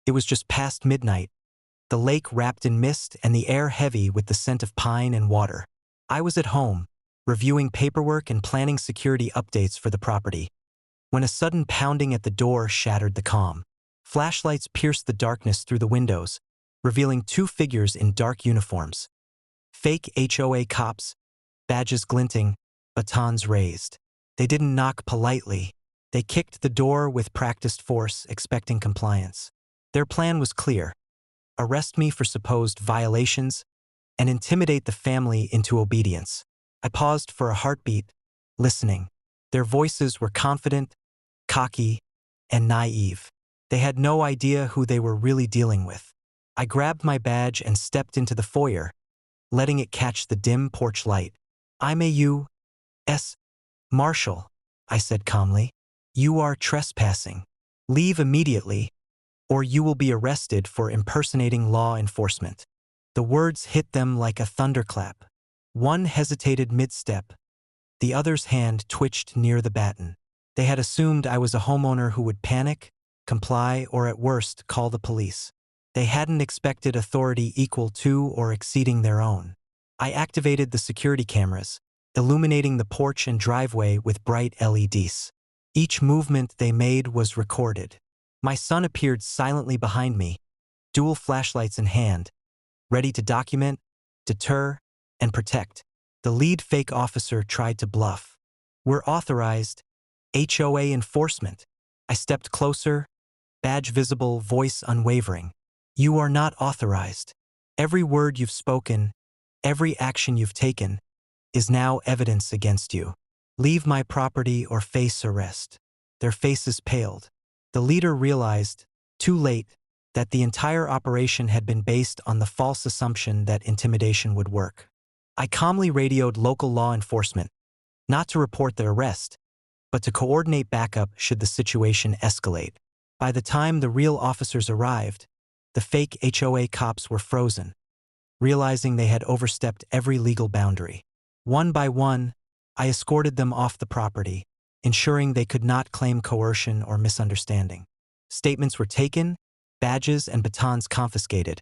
It was just past midnight, the lake wrapped in mist and the air heavy with the scent of pine and water. I was at home, reviewing paperwork and planning security updates for the property, when a sudden pounding at the door shattered the calm. Flashlights pierced the darkness through the windows, revealing two figures in dark uniforms. Fake HOA cops, badges glinting, batons raised. They didn't knock politely. They kicked the door with practiced force, expecting compliance. Their plan was clear: arrest me for supposed violations and intimidate the family into obedience. I paused for a heartbeat, listening. Their voices were confident, cocky, and naive. They had no idea who they were really dealing with. I grabbed my badge and stepped into the foyer, letting it catch the dim porch light. "I'm a U.S. Marshal," I said calmly. "You are trespassing. Leave immediately, or you will be arrested for impersonating law enforcement." The words hit them like a thunderclap. One hesitated mid-step. The other's hand twitched near the baton. They had assumed I was a homeowner who would panic, comply, or at worst, call the police. They hadn't expected authority equal to or exceeding their own. I activated the security cameras, illuminating the porch and driveway with bright LEDs. Each movement they made was recorded. My son appeared silently behind me, dual flashlights in hand, ready to document, deter, and protect. The lead fake officer tried to bluff. "We're authorized. HOA enforcement." I stepped closer, badge visible, voice unwavering. "You are not authorized. Every word you've spoken, every action you've taken, is now evidence against you. Leave my property or face arrest." Their faces paled. The leader realized, too late, that the entire operation had been based on the false assumption that intimidation would work. I calmly radioed local law enforcement, not to report the arrest, but to coordinate backup should the situation escalate. By the time the real officers arrived, the fake HOA cops were frozen, realizing they had overstepped every legal boundary. One by one, I escorted them off the property, ensuring they could not claim coercion or misunderstanding. Statements were taken, badges and batons confiscated,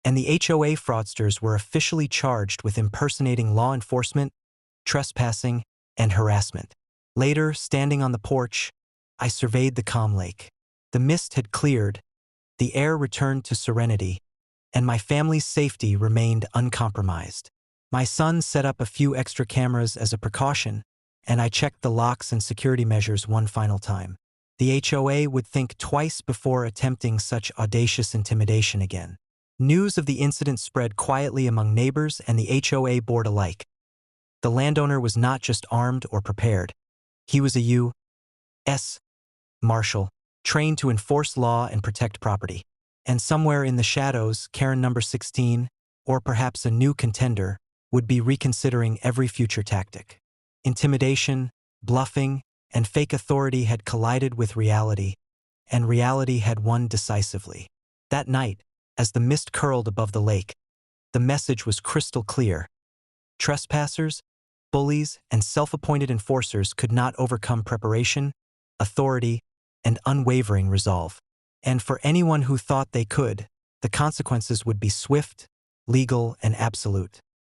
and the HOA fraudsters were officially charged with impersonating law enforcement, trespassing, and harassment. Later, standing on the porch, I surveyed the calm lake. The mist had cleared, the air returned to serenity, and my family's safety remained uncompromised. My son set up a few extra cameras as a precaution, and I checked the locks and security measures one final time. The HOA would think twice before attempting such audacious intimidation again. News of the incident spread quietly among neighbors and the HOA board alike. The landowner was not just armed or prepared. He was a U.S. Marshal, trained to enforce law and protect property. And somewhere in the shadows, Karen number 16, or perhaps a new contender, would be reconsidering every future tactic. Intimidation, bluffing, and fake authority had collided with reality, and reality had won decisively. That night, as the mist curled above the lake, the message was crystal clear. Trespassers, bullies, and self-appointed enforcers could not overcome preparation, authority, and unwavering resolve. And for anyone who thought they could, the consequences would be swift, legal, and absolute.